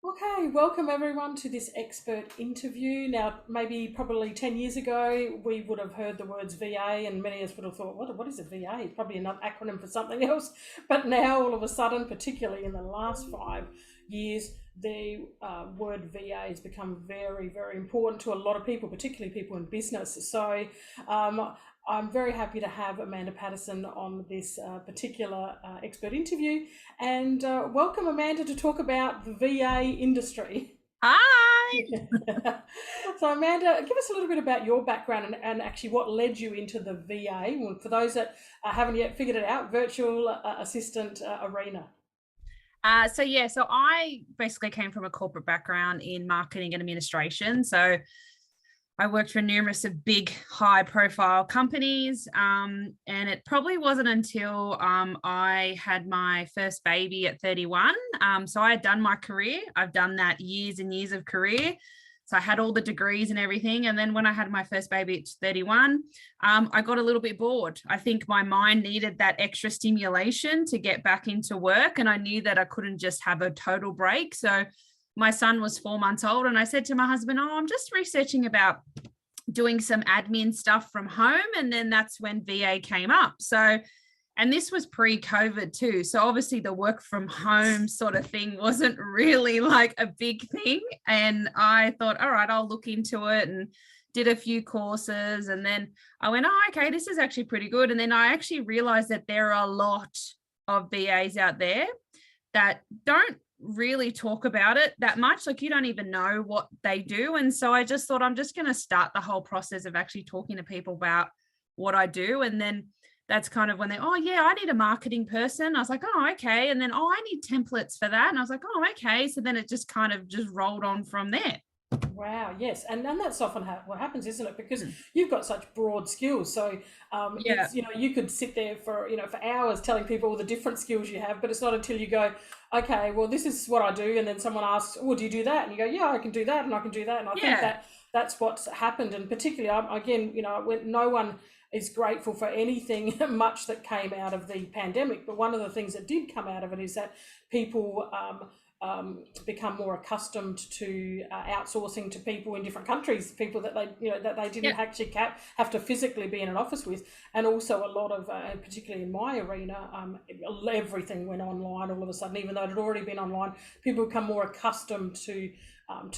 Okay, welcome everyone to this expert interview. Now, maybe probably 10 years ago, we would have heard the words VA, and many of us would have thought, what is a VA? It's probably another acronym for something else. But now, all of a sudden, particularly in the last 5 years, the word VA has become very, very important to a lot of people, particularly people in business. So, I'm very happy to have Amanda Paterson on this particular expert interview. And welcome, Amanda, to talk about the VA industry. Hi. So, Amanda, give us a little bit about your background and actually what led you into the VA. Well, for those that haven't yet figured it out, virtual assistant arena. So I basically came from a corporate background in marketing and administration. So I worked for numerous of big, high-profile companies, and it probably wasn't until I had my first baby at 31. So I had done my career. I've done that years and years of career. So I had all the degrees and everything. And then when I had my first baby at 31, I got a little bit bored. I think my mind needed that extra stimulation to get back into work. And I knew that I couldn't just have a total break. So my son was 4 months old, and I said to my husband, "Oh, I'm just researching about doing some admin stuff from home." And then that's when VA came up. So, and this was pre-COVID too. So obviously the work from home sort of thing wasn't really like a big thing. And I thought, all right, I'll look into it, and did a few courses. And then I went, oh, okay, this is actually pretty good. And then I actually realized that there are a lot of VAs out there that don't really talk about it that much. Like, you don't even know what they do. And so I just thought, I'm just going to start the whole process of actually talking to people about what I do. And then that's kind of when they, oh yeah, I need a marketing person. I was like, oh, okay. And then, oh, I need templates for that. And I was like, oh, okay. So then it just kind of just rolled on from there. Wow, yes, and that's often what happens, isn't it? Because Mm. you've got such broad skills, so Yeah. it's you could sit there for for hours telling people all the different skills you have, but it's not until you go, okay, well this is what I do, and then someone asks, oh, do you do that? And you go, yeah, I can do that, and I can do that, and I think Yeah. that's what's happened, and particularly again, when no one is grateful for anything much that came out of the pandemic, but one of the things that did come out of it is that people become more accustomed to outsourcing to people in different countries, people that they didn't Yeah. actually have to physically be in an office with, and also a lot of, particularly in my arena, everything went online all of a sudden, even though it had already been online. People become more accustomed to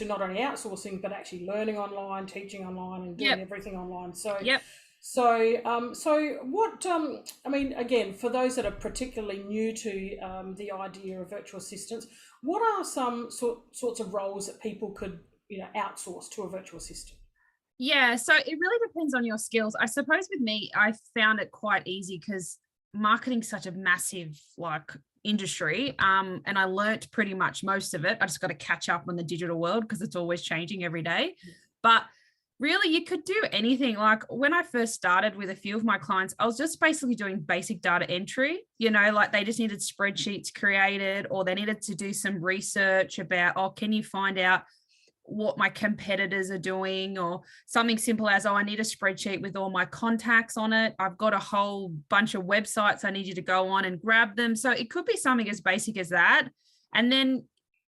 not only outsourcing but actually learning online, teaching online, and doing Yep. everything online. So Yep. what, I mean, again, for those that are particularly new to the idea of virtual assistants, what are some sorts of roles that people could, outsource to a virtual assistant? Yeah, so it really depends on your skills. I suppose with me, I found it quite easy because marketing's such a massive like industry. And I learnt pretty much most of it. I just got to catch up on the digital world because it's always changing every day. But really, you could do anything. Like when I first started with a few of my clients, I was just basically doing basic data entry. Like they just needed spreadsheets created, or they needed to do some research about, oh, can you find out what my competitors are doing, or something simple as, oh, I need a spreadsheet with all my contacts on it. I've got a whole bunch of websites I need you to go on and grab them. So it could be something as basic as that. And then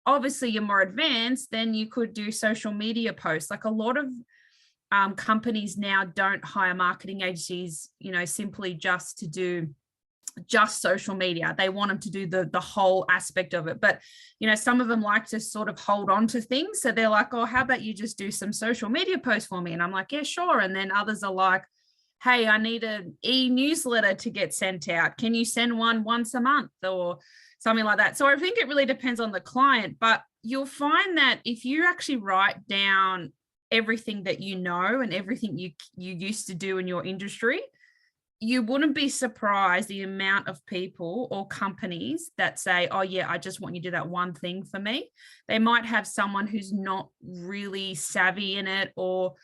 obviously you're more advanced, then you could do social media posts. Like a lot of companies now don't hire marketing agencies, simply just to do just social media. They want them to do the whole aspect of it. But some of them like to sort of hold on to things. So they're like, oh, how about you just do some social media posts for me? And I'm like, yeah, sure. And then others are like, hey, I need an e-newsletter to get sent out. Can you send one once a month or something like that? So I think it really depends on the client. But you'll find that if you actually write down everything that you know and everything you used to do in your industry, you wouldn't be surprised the amount of people or companies that say, oh yeah, I just want you to do that one thing for me. They might have someone who's not really savvy in it, or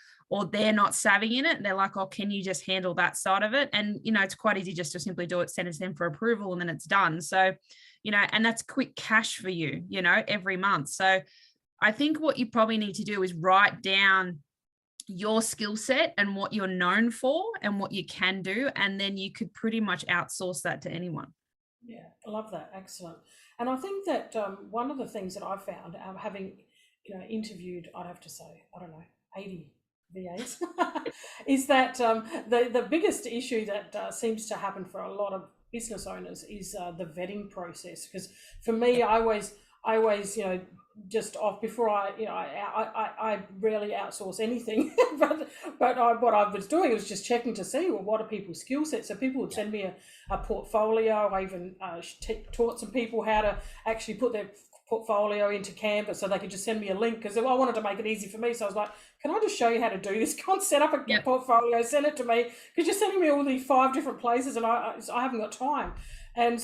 they're not savvy in it. They're like, oh, can you just handle that side of it? And it's quite easy just to simply do it, send it to them for approval, and then it's done. So and that's quick cash for you, every month. So I think what you probably need to do is write down your skill set and what you're known for and what you can do, and then you could pretty much outsource that to anyone. Yeah, I love that. Excellent. And I think that one of the things that I found, having interviewed, I'd have to say, I don't know, 80 VAs, is that the biggest issue that seems to happen for a lot of business owners is the vetting process. Because for me, I always just off before I rarely outsource anything, but what I was doing was just checking to see, well, what are people's skill sets. So people would send me a portfolio. I even taught some people how to actually put their portfolio into Canva so they could just send me a link, because I wanted to make it easy for me. So I was like, can I just show you how to do this? Go and set up a portfolio, send it to me, because you're sending me all these 5 different places and I haven't got time. And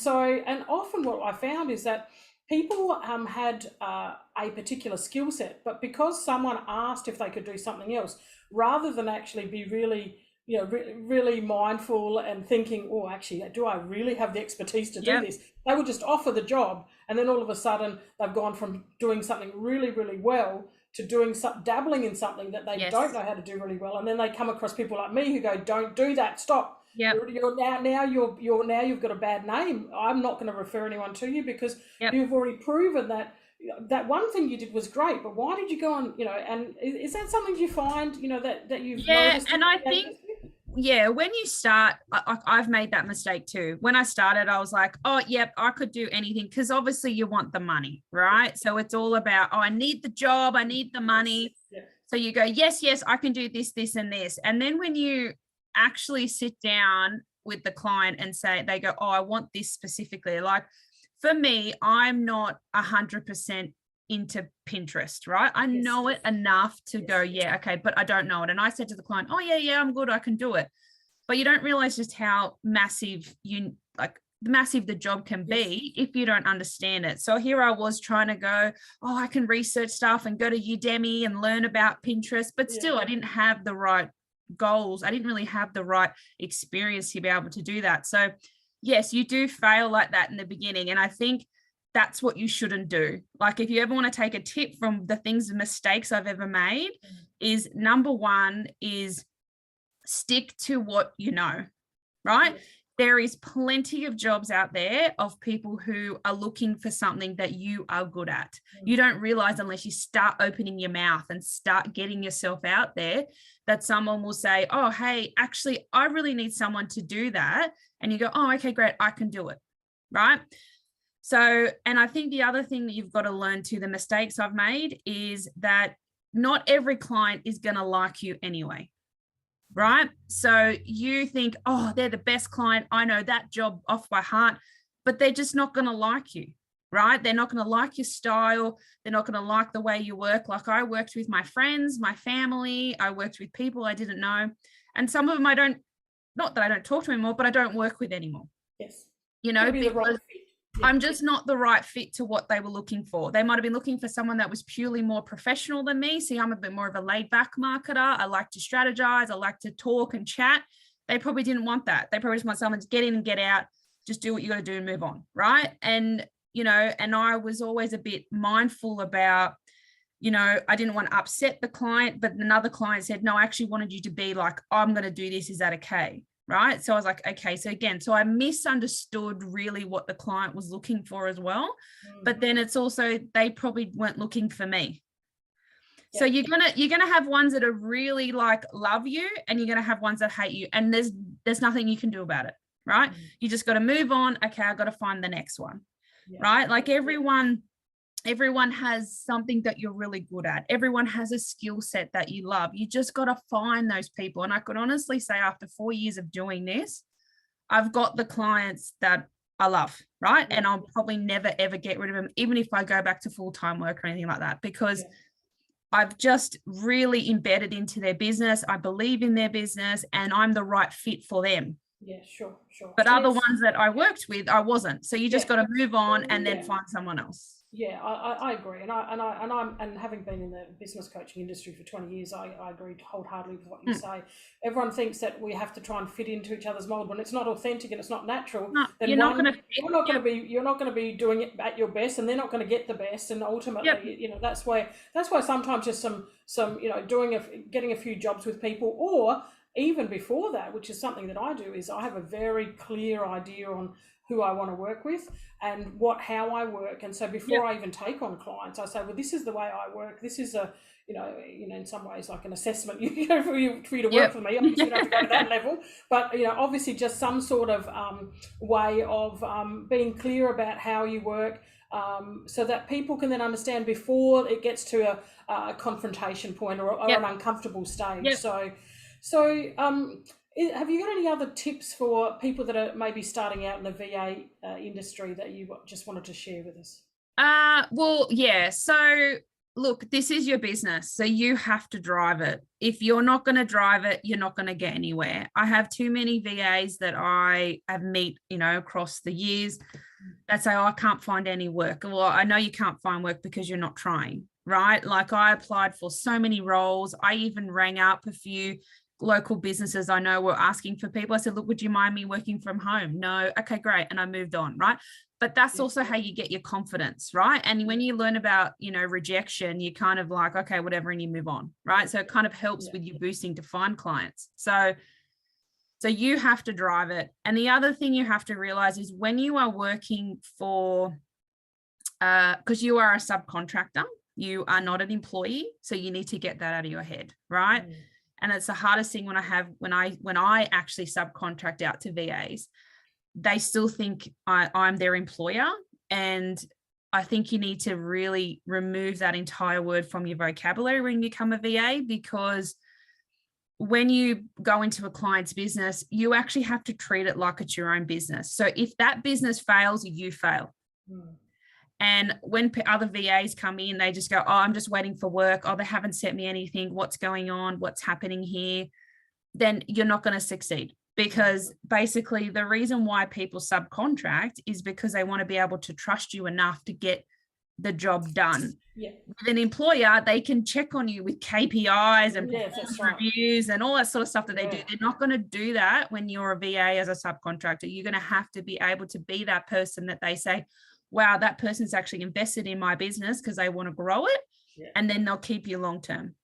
often what I found is that people had a particular skill set, but because someone asked if they could do something else, rather than actually be really really mindful and thinking, oh, actually, do I really have the expertise to do this? They would just offer the job, and then all of a sudden they've gone from doing something really, really well to doing dabbling in something that they don't know how to do really well. And then they come across people like me who go, don't do that, stop. You're now you've got a bad name. I'm not going to refer anyone to you, because you've already proven that that one thing you did was great, but why did you go on, and is that something you find, that you've noticed? And I think, when you start, I've made that mistake too. When I started, I was like, oh, yep, I could do anything, because obviously you want the money, right? So it's all about, oh, I need the job, I need the money. So you go, yes, I can do this, this, and this. And then when you actually sit down with the client and say, they go, oh, I want this specifically. Like for me, I'm not 100% into Pinterest, right? I know it enough to go, okay, but I don't know it. And I said to the client, oh yeah, I'm good, I can do it. But you don't realize just how massive the job can be if you don't understand it. So here I was trying to go, oh, I can research stuff and go to Udemy and learn about Pinterest, but still I didn't have the right goals. I didn't really have the right experience to be able to do that. So yes, you do fail like that in the beginning. And I think that's what you shouldn't do. Like if you ever want to take a tip from the mistakes I've ever made, is number one is stick to what you know, right? There is plenty of jobs out there of people who are looking for something that you are good at. You don't realize unless you start opening your mouth and start getting yourself out there, that someone will say, oh, hey, actually, I really need someone to do that. And you go, oh, okay, great, I can do it, right? So, and I think the other thing that you've got to learn the mistakes I've made is that not every client is going to like you anyway, right? So you think, oh, they're the best client, I know that job off by heart, but they're just not going to like you, right? They're not going to like your style. They're not going to like the way you work. Like I worked with my friends, my family, I worked with people I didn't know. And some of them not that I don't talk to anymore, but I don't work with anymore. Yes. Because I'm just not the right fit to what they were looking for. They might have been looking for someone that was purely more professional than me. See, I'm a bit more of a laid back marketer. I like to strategize. I like to talk and chat. They probably didn't want that. They probably just want someone to get in and get out, just do what you got to do and move on. Right. And, and I was always a bit mindful about, I didn't want to upset the client, but another client said, no, I actually wanted you to be like, I'm going to do this. Is that okay? Right. So I was like, okay. So I misunderstood really what the client was looking for as well. But then it's also, they probably weren't looking for me. So you're gonna have ones that are really like love you, and you're gonna have ones that hate you. And there's nothing you can do about it. Right. You just got to move on. Okay. I got to find the next one. Right. Like everyone has something that you're really good at. Everyone has a skill set that you love. You just got to find those people. And I could honestly say after 4 years of doing this, I've got the clients that I love, right? And I'll probably never, ever get rid of them, even if I go back to full-time work or anything like that, because I've just really embedded into their business. I believe in their business and I'm the right fit for them. Yeah, sure. But other ones that I worked with, I wasn't. So you just got to move on and then find someone else. Yeah, I agree, and having been in the business coaching industry for 20 years, I agree wholeheartedly with what you say. Everyone thinks that we have to try and fit into each other's mold. When it's not authentic and it's not natural, then you're not going to be doing it at your best, and they're not going to get the best. And ultimately, that's why sometimes just some getting a few jobs with people, or even before that, which is something that I do, is I have a very clear idea on who I want to work with and how I work. And so before I even take on clients, I say, well, this is the way I work. This is a, in some ways like an assessment for you to work for me. Obviously, you don't have to go to that level, but obviously just some sort of way of being clear about how you work, so that people can then understand before it gets to a confrontation point or an uncomfortable stage. So have you got any other tips for people that are maybe starting out in the VA industry that you just wanted to share with us? Well, yeah. So look, this is your business, so you have to drive it. If you're not going to drive it, you're not going to get anywhere. I have too many VAs that I have met, across the years that say, oh, I can't find any work. Well, I know you can't find work because you're not trying, right? Like I applied for so many roles. I even rang up a few local businesses I know were asking for people. I said, look, would you mind me working from home? No. Okay, great. And I moved on, right? But that's also how you get your confidence, right? And when you learn about, rejection, you kind of like, okay, whatever, and you move on, right? So it kind of helps with you boosting to find clients. So you have to drive it. And the other thing you have to realize is when you are working for, because you are a subcontractor, you are not an employee. So you need to get that out of your head, right? And it's the hardest thing when I actually subcontract out to VAs. They still think I'm their employer. And I think you need to really remove that entire word from your vocabulary when you become a VA, because when you go into a client's business, you actually have to treat it like it's your own business. So if that business fails, you fail. And when other VAs come in, they just go, oh, I'm just waiting for work. Oh, they haven't sent me anything. What's going on? What's happening here? Then you're not going to succeed. Because basically the reason why people subcontract is because they want to be able to trust you enough to get the job done. With an employer, they can check on you with KPIs and reviews and all that sort of stuff that they do. They're not going to do that when you're a VA as a subcontractor. You're going to have to be able to be that person that they say, wow, that person's actually invested in my business because they want to grow it, and then they'll keep you long term.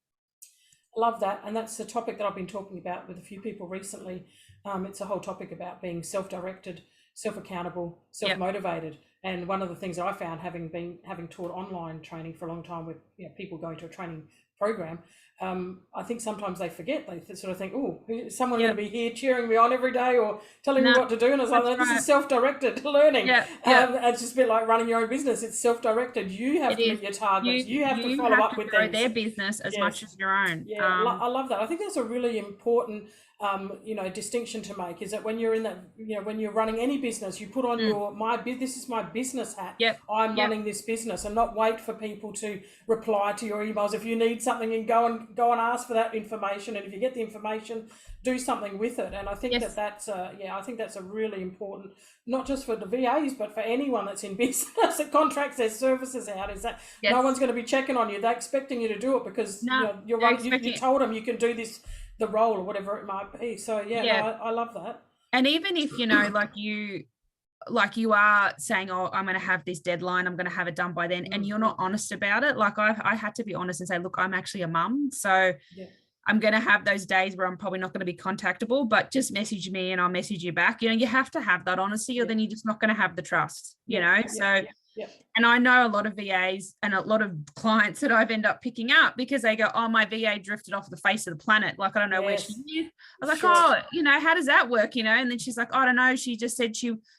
Love that. And that's the topic that I've been talking about with a few people recently. It's a whole topic about being self-directed, self-accountable, self-motivated. And one of the things I found, having taught online training for a long time with people going to a training program, I think sometimes they forget. They sort of think, oh, is someone going to be here cheering me on every day or telling me what to do? And I was like, this is self-directed learning. It's just a bit like running your own business. It's self-directed. You have to meet your targets. You have to follow up with them. Their business as much as your own. I love that. I think that's a really important distinction to make, is that when you're in that, when you're running any business, you put on this is my business hat. I'm running this business, and not wait for people to reply to your emails. If you need something, and go and ask for that information, and if you get the information, do something with it. And I think that's a really important, not just for the VAs, but for anyone that's in business that contracts their services out, is that no one's going to be checking on you. They're expecting you to do it because you're right. You told them you can do this, the role or whatever it might be. So I love that. And even if you are saying, oh, I'm going to have this deadline, I'm going to have it done by then, and you're not honest about it. Like I had to be honest and say, look, I'm actually a mum, so I'm going to have those days where I'm probably not going to be contactable, but just message me and I'll message you back. You have to have that honesty, or then you're just not going to have the trust, And I know a lot of VAs and a lot of clients that I've ended up picking up because they go, oh, my VA drifted off the face of the planet. Like, I don't know where she is. I was like, how does that work? And then she's like, I don't know. She just said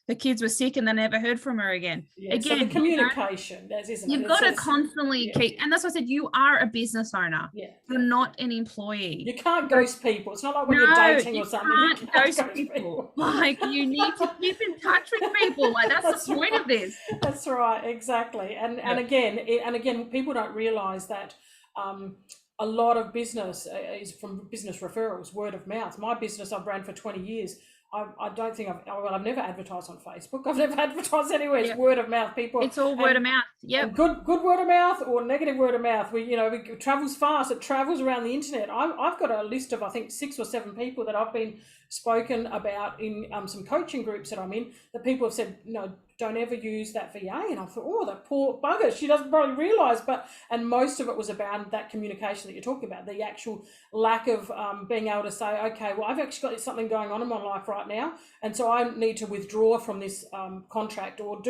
her kids were sick and they never heard from her again. Again, so the communication, isn't it? You've got to constantly keep, and that's why I said you are a business owner. You're not an employee. You can't ghost people. It's not like when you're dating or something. You can't ghost people. Like, you need to keep in touch with people. Like, that's the point of this. That's right. Exactly. And again, people don't realize that a lot of business is from business referrals, word of mouth. My business I've ran for 20 years. I don't think I've never advertised on Facebook. I've never advertised anywhere. It's word of mouth. People. It's all word of mouth. Yeah. Good word of mouth or negative word of mouth. It travels fast. It travels around the internet. I've got a list of, I think, 6 or 7 people that I've been spoken about in some coaching groups that I'm in, that people have said, don't ever use that VA. And I thought, oh, that poor bugger, she doesn't probably realise. And most of it was about that communication that you're talking about, the actual lack of being able to say, okay, well, I've actually got something going on in my life right now, and so I need to withdraw from this contract, or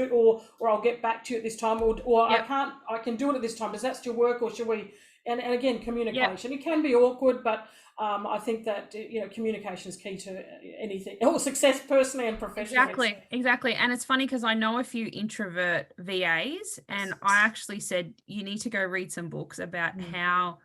I'll get back to you at this time, or Yep. I can do it at this time. Does that still work, or should we? And again, communication. Yep. It can be awkward, but I think that communication is key to anything, or success personally and professionally. Exactly. And it's funny because I know a few introvert VAs, and I actually said you need to go read some books about how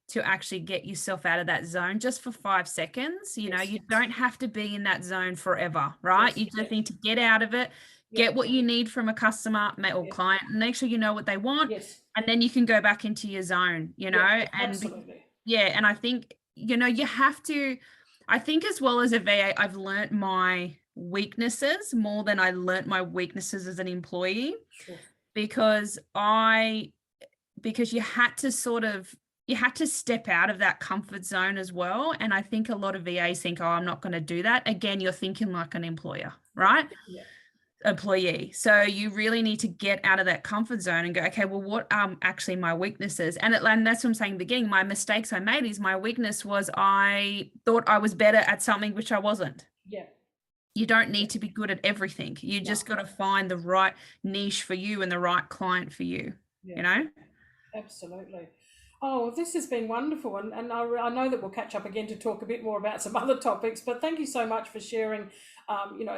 to actually get yourself out of that zone just for 5 seconds. You know, you don't have to be in that zone forever, right? You just need to get out of it, get what you need from a customer or client, and make sure you know what they want. And then you can go back into your zone, and absolutely. And I think, you have to, I think as well as a VA, I've learnt my weaknesses more than I learnt my weaknesses as an employee. Sure. Because you had to step out of that comfort zone as well. And I think a lot of VAs think, oh, I'm not going to do that. Again, you're thinking like an employer, right? Yeah. Employee. So you really need to get out of that comfort zone and go, okay, well, what are actually my weaknesses? And that's what I'm saying at the beginning. My mistakes I made is my weakness was I thought I was better at something which I wasn't. Yeah. You don't need to be good at everything. You just got to find the right niche for you and the right client for you, Absolutely. Oh, this has been wonderful. And I know that we'll catch up again to talk a bit more about some other topics, but thank you so much for sharing,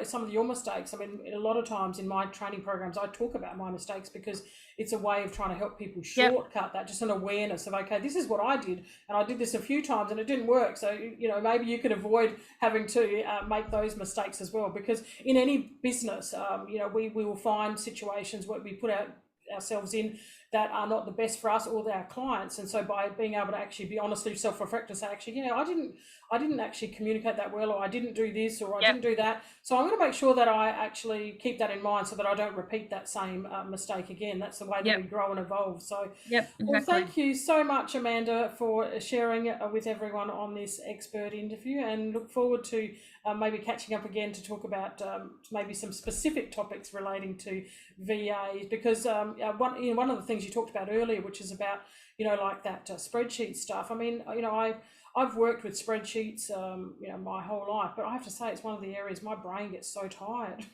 some of your mistakes. I mean, a lot of times in my training programs, I talk about my mistakes because it's a way of trying to help people shortcut that, just an awareness of, okay, this is what I did, and I did this a few times and it didn't work. So, maybe you could avoid having to make those mistakes as well, because in any business, we will find situations where we put ourselves in that are not the best for us or our clients. And so by being able to actually be honestly self-reflect and say, actually, I didn't actually communicate that well, or I didn't do this, or I didn't do that. So I'm going to make sure that I actually keep that in mind so that I don't repeat that same mistake again. That's the way that we grow and evolve. So, well, thank you so much, Amanda, for sharing with everyone on this expert interview, and look forward to maybe catching up again to talk about maybe some specific topics relating to VAs, because one of the things you talked about earlier, which is about like that spreadsheet stuff. I mean, I've worked with spreadsheets my whole life, but I have to say it's one of the areas my brain gets so tired.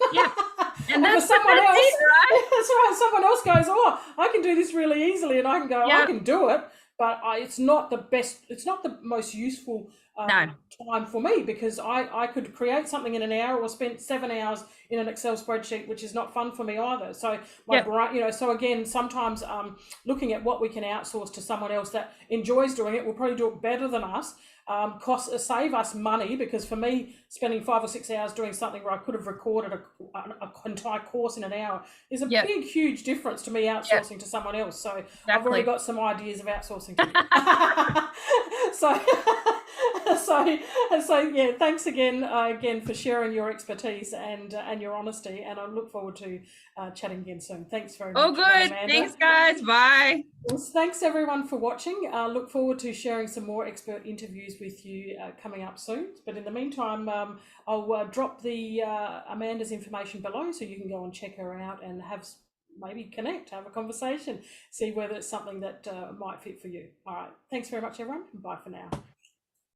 And that's someone else, right? That's right. Someone else goes, oh, I can do this really easily, and I can go, I can do it, but it's not the best. It's not the most useful time for me, because I could create something in an hour or spend 7 hours in an Excel spreadsheet, which is not fun for me either. So my brain, so again, sometimes looking at what we can outsource to someone else that enjoys doing it will probably do it better than us. Save us money, because for me, spending 5 or 6 hours doing something where I could have recorded an entire course in an hour is a big, huge difference to me outsourcing to someone else. So I've already got some ideas of outsourcing. So yeah, thanks again for sharing your expertise and your honesty, and I look forward to chatting again soon. Thanks very much. Oh, good. Amanda. Thanks, guys. Bye. Well, thanks everyone for watching. Look forward to sharing some more expert interviews with you coming up soon. But in the meantime, I'll drop the Amanda's information below, so you can go and check her out and maybe connect, have a conversation, see whether it's something that might fit for you. All right. Thanks very much, everyone. Bye for now.